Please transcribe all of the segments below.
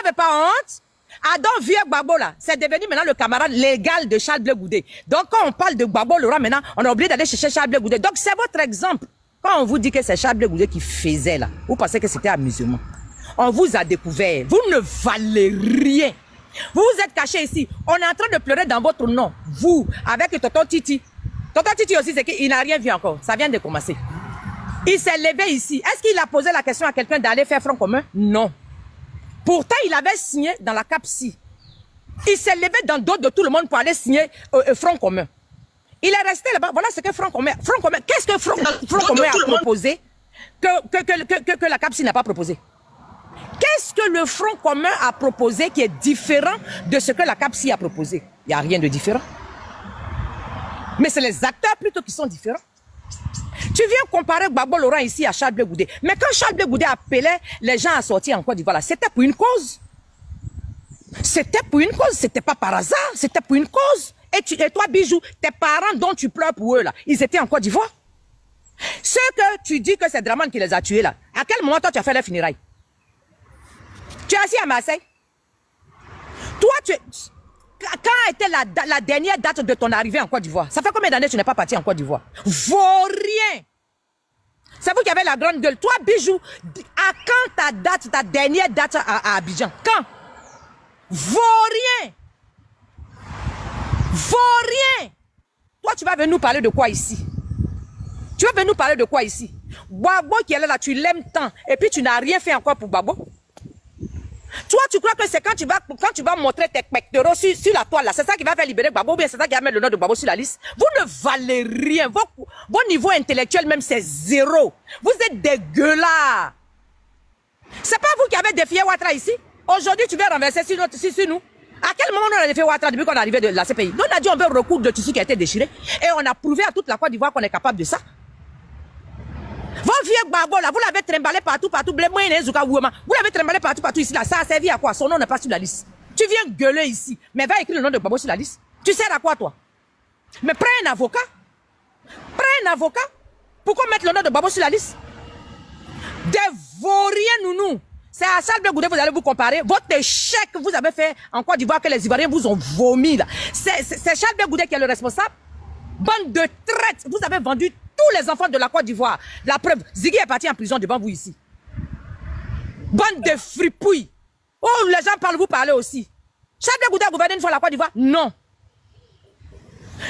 n'avez pas honte? Adam Vieux Gbagbo là, c'est devenu maintenant le camarade légal de Charles Blé Goudé. Donc quand on parle de Gbagbo Laurent maintenant, on a oublié d'aller chercher Charles Blé Goudé. Donc c'est votre exemple. Quand on vous dit que c'est Charles Blé Goudé qui faisait là, vous pensez que c'était amusement. On vous a découvert, vous ne valez rien. Vous vous êtes caché ici, on est en train de pleurer dans votre nom. Vous, avec Tonton Titi. Tonton Titi aussi, c'est qu'il n'a rien vu encore, ça vient de commencer. Il s'est levé ici. Est-ce qu'il a posé la question à quelqu'un d'aller faire front commun? Non. Pourtant, il avait signé dans la CAPSI. Il s'est levé dans le dos de tout le monde pour aller signer Front commun. Il est resté là-bas. Voilà ce que Front commun. Front commun. Qu'est-ce que Front commun a proposé que la CAPSI n'a pas proposé? Qu'est-ce que le Front commun a proposé qui est différent de ce que la CAPSI a proposé? Il n'y a rien de différent. Mais c'est les acteurs plutôt qui sont différents. Tu viens comparer Gbagbo Laurent ici à Charles Blé Goudé. Mais quand Charles Blé Goudé appelait les gens à sortir en Côte d'Ivoire, c'était pour une cause. C'était pour une cause, c'était pas par hasard, c'était pour une cause. Et toi, Bijou, tes parents dont tu pleures pour eux, là, ils étaient en Côte d'Ivoire. Ceux que tu dis que c'est Draman qui les a tués, là, à quel moment toi tu as fait les funérailles? Tu es assis à Marseille? Toi, quand était la dernière date de ton arrivée en Côte d'Ivoire? Ça fait combien d'années que tu n'es pas parti en Côte d'Ivoire? Vaurien! C'est vous qui avez la grande gueule. Toi, Bijou, à quand ta dernière date à Abidjan? Quand? Vaurien! Vaurien! Toi, tu vas venir nous parler de quoi ici? Tu vas venir nous parler de quoi ici? Gbagbo qui est là, tu l'aimes tant, et puis tu n'as rien fait encore pour Gbagbo. Toi, tu crois que c'est quand tu vas montrer tes pectoraux sur la toile, là, c'est ça qui va faire libérer Gbagbo, ou bien c'est ça qui va mettre le nom de Gbagbo sur la liste? Vous ne valez rien. Vos niveau intellectuel même, c'est zéro. Vous êtes dégueulasse. C'est pas vous qui avez défié Ouattara ici? Aujourd'hui, tu veux renverser sur nous? À quel moment on a défié Ouattara depuis qu'on est arrivé de la CPI? Nous, on a dit on veut recoudre le tissu qui a été déchiré. Et on a prouvé à toute la Côte d'Ivoire qu'on est capable de ça. Vos vieux Gbagbo là, vous l'avez trimballé partout, vous l'avez trimballé partout ici là, ça a servi à quoi? Son nom n'est pas sur la liste. Tu viens gueuler ici, mais va écrire le nom de Gbagbo sur la liste. Tu sers à quoi toi? Mais prends un avocat. Prends un avocat. Pourquoi mettre le nom de Gbagbo sur la liste? Des vauriens nounous. C'est à Charles Blé Goudé, vous allez vous comparer. Votre échec que vous avez fait en Côte d'Ivoire que les Ivoiriens vous ont vomi là. C'est Charles Blé Goudé qui est le responsable. Bande de traîtres. Vous avez vendu tous les enfants de la Côte d'Ivoire. La preuve, Ziggy est parti en prison devant vous ici. Bande de fripouilles. Oh, les gens parlent, vous parlez aussi. Charles Blé Goudé a gouverné une fois la Côte d'Ivoire? Non.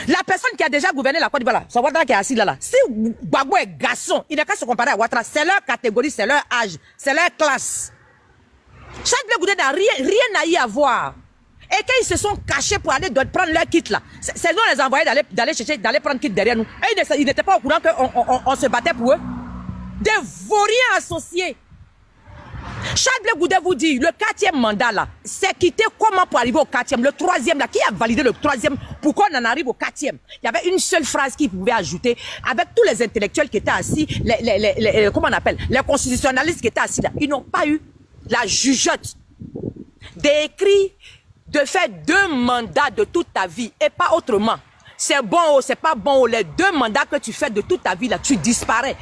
La personne qui a déjà gouverné la Côte d'Ivoire, c'est Ouattara qui est assis là. Si Gbagbo est garçon, il n'a qu'à se comparer à Ouattara. C'est leur catégorie, c'est leur âge, c'est leur classe. Charles Blé Goudé n'a rien à y avoir. Et quand ils se sont cachés pour aller prendre leur kit là, c'est nous les envoyer d'aller prendre kit derrière nous. Et ils n'étaient pas au courant qu'on se battait pour eux. Des vauriens associés. Charles Blé Goudé vous dit, le 4e mandat là, c'est quitté comment pour arriver au 4e? Le 3e là, qui a validé le 3e? Pourquoi on en arrive au 4e? Il y avait une seule phrase qu'il pouvait ajouter avec tous les intellectuels qui étaient assis, comment on appelle, les constitutionnalistes qui étaient assis là. Ils n'ont pas eu la jugeote d'écrire, de faire 2 mandats de toute ta vie et pas autrement. C'est bon ou c'est pas bon, les 2 mandats que tu fais de toute ta vie là, tu disparais.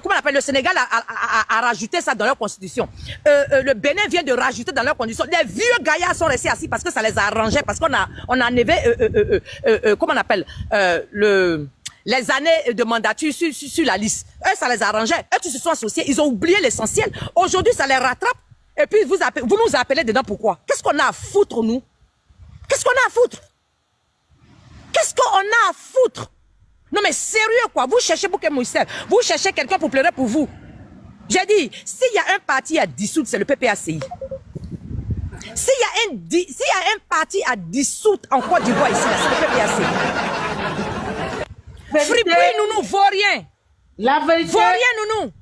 Comment on appelle, le Sénégal a rajouté ça dans leur constitution. Le Bénin vient de rajouter dans leur constitution. Les vieux gaillards sont restés assis parce que ça les a arrangés, parce qu'on a enlevé, comment on appelle, les années de mandature sur la liste. Eux, ça les arrangeait. Eux, ils se sont associés. Ils ont oublié l'essentiel. Aujourd'hui, ça les rattrape. Et puis, vous nous appelez dedans pourquoi? Qu'est-ce qu'on a à foutre, nous? Qu'est-ce qu'on a à foutre? Qu'est-ce qu'on a à foutre? Non, mais sérieux, quoi. Vous cherchez Bouké Moussel. Vous cherchez quelqu'un pour pleurer pour vous. J'ai dit, s'il y a un parti à dissoudre, c'est le PPACI. S'il y a un parti à dissoudre en Côte d'Ivoire ici, c'est le PPACI. Fripouille, nous vaut rien. La vérité. Vaut rien, nounou.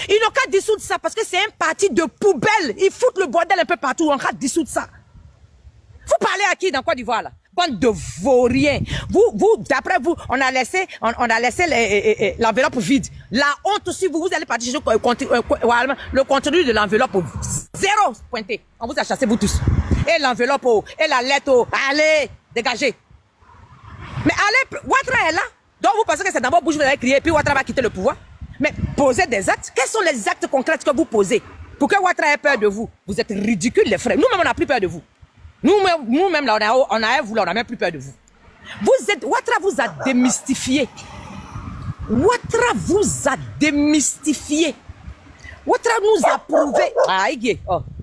Ils n'ont qu'à dissoudre ça parce que c'est un parti de poubelle. Ils foutent le bordel un peu partout. On va dissoudre ça. Vous parlez à qui dans Côte d'Ivoire là? Bande de vauriens. Vous, d'après vous, on a laissé l'enveloppe vide. La honte aussi, vous allez partir sur le contenu de l'enveloppe zéro pointé. On vous a chassé vous tous. Et l'enveloppe, et la lettre, allez, dégagez. Mais allez, Ouattara est là. Donc vous pensez que c'est dans votre bouche que vous allez crier et puis Ouattara va quitter le pouvoir? Mais posez des actes. Quels sont les actes concrets que vous posez? Pour que Ouattara ait peur de vous. Vous êtes ridicules, les frères. Nous-mêmes, on n'a plus peur de vous. Nous-mêmes, là, on n'a même plus peur de vous. Ouattara vous a démystifié. Ouattara vous a démystifié. Ouattara nous a prouvé.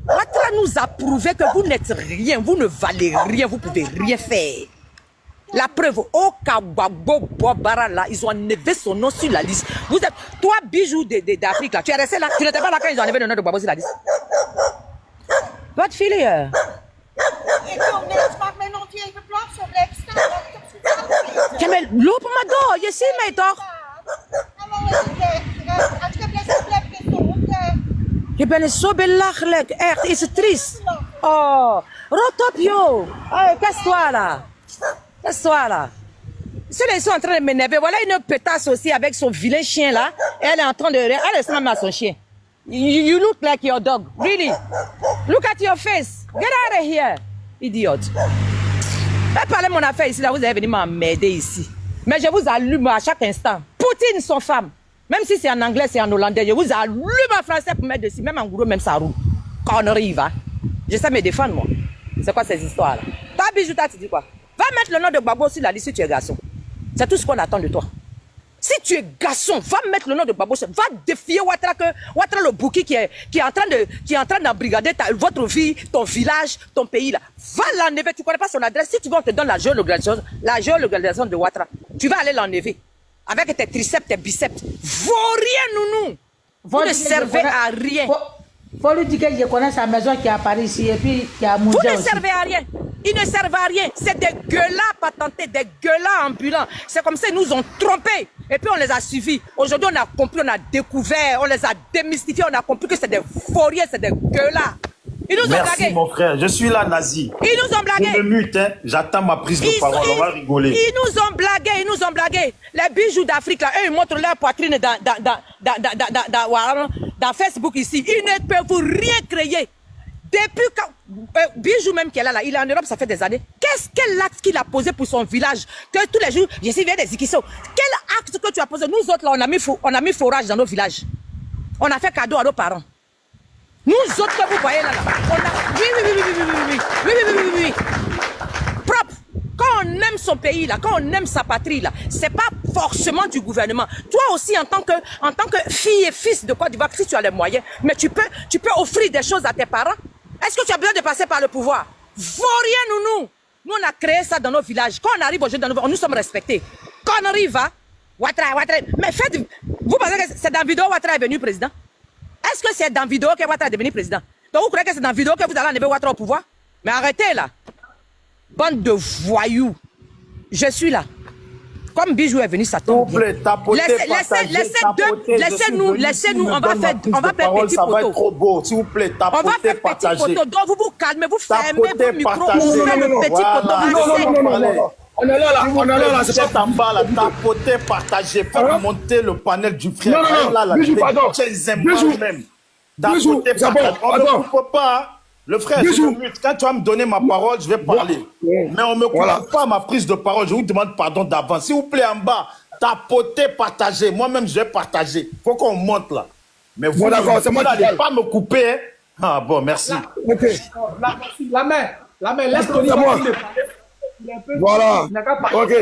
Ouattara nous a prouvé que vous n'êtes rien, vous ne valez rien, vous ne pouvez rien faire. La preuve, au Kababo Bobara là, ils ont enlevé son nom sur la liste. Vous êtes, toi, Bijou d'Afrique là, tu es resté là, tu n'étais pas là quand ils ont enlevé le nom de Babo sur la liste. Wat viel je? Ik wil niks, maak mij nog niet even plat zo blijven staan. Want ik heb zo'n taal. Ja, maar loop maar door, je ziet mij toch? Je bent zo belachelijk, echt, is het triest. Oh, rot op joh. Oh, casse-toi là. Casse-toi là. Ceux-là, ils sont en train de m'énerver. Voilà une pétasse aussi avec son vilain chien là. Et elle est en train de... Elle est sans à son chien. You look like your dog. Really? Look at your face. Get out of here. Idiote. Parlez mon affaire ici, là, vous allez venir m'emmerder ici. Mais je vous allume à chaque instant. Poutine, son femme. Même si c'est en anglais, c'est en hollandais, je vous allume en français pour mettre dessus. Même en gros, même ça roule. Connerie, va. Je sais me défendre, moi. C'est quoi ces histoires-là? Toi, Bijou, tu dis quoi? Va mettre le nom de Gbagbo sur la liste si tu es garçon. C'est tout ce qu'on attend de toi. Si tu es garçon, va mettre le nom de Gbagbo. Va défier Ouattara, le bouki qui est en train d'embrigader votre vie, ton village, ton pays là. Va l'enlever. Tu ne connais pas son adresse. Si tu veux, on te donne la géolocalisation de Ouattara. Tu vas aller l'enlever. Avec tes triceps, tes biceps. Vaurien, nounou. Vous ne servez à rien. Faut lui dire que je connais sa maison qui est à Paris ici et puis qui a mangé. Vous ne servez à rien. Ils ne servent à rien. C'est des gueulards patentés, des gueulards ambulants. C'est comme ça qu'ils nous ont trompés. Et puis on les a suivis. Aujourd'hui, on a compris, on a découvert, on les a démystifiés, on a compris que c'est des vauriens, c'est des gueulards. Ils nous ont blagué. Merci mon frère, je suis là nazi. Ils nous ont blagué. Je me mute, hein. J'attends ma prise de parole, on va rigoler. Ils nous ont blagué. Les bijoux d'Afrique, là, eux, ils montrent leur poitrine dans Facebook ici. Ils ne peuvent rien créer. Depuis quand Bijou même qui est là, il est en Europe, ça fait des années. Quel acte qu'il a posé pour son village? Que tous les jours, je suis des Zikiso. Quel acte que tu as posé? Nous autres, là, on a mis forage dans nos villages. On a fait cadeau à nos parents. Nous autres que vous voyez là, on a... Oui. Propre. Quand on aime son pays là, quand on aime sa patrie là, c'est pas forcément du gouvernement. Toi aussi en tant que fille et fils de Côte d'Ivoire, si tu as les moyens, mais tu peux offrir des choses à tes parents. Est-ce que tu as besoin de passer par le pouvoir? Vaurien, nounou. Nous on a créé ça dans nos villages. Quand on arrive aujourd'hui dans nos villages, nous sommes respectés. Quand on arrive à Ouattara, mais vous pensez que c'est dans vidéo Ouattara est devenu président? Est-ce que c'est dans vidéo que Ouattara est devenu président? Donc vous croyez que c'est dans vidéo que vous allez enlever Ouattara au pouvoir? Mais arrêtez là. Bande de voyous. Je suis là. Comme Bijou est venu, ça tombe bien. Laissez-nous, on va faire petit poteau. Ça va être trop beau, s'il vous plaît, tapotez, partagez. Donc vous vous calmez, vous fermez vos micros, vous faites le petit poteau. On est là, c'est pas en bas, là, tapotez, partagez, faites monter le panel du frère. Bijou, pardon. Bijou, même. Tapotez, partagez. On ne coupe pas. Le frère, je me mute. Quand tu vas me donner ma parole, je vais parler. Mais on ne me coupe pas ma prise de parole. Je vous demande pardon d'avance. S'il vous plaît, en bas, tapotez, partagez. Moi-même, je vais partager. Il faut qu'on monte là. Mais vous n'allez pas me couper. Hein? Ah bon, merci. Ok. La main, laisse Tony. Voilà. Ok.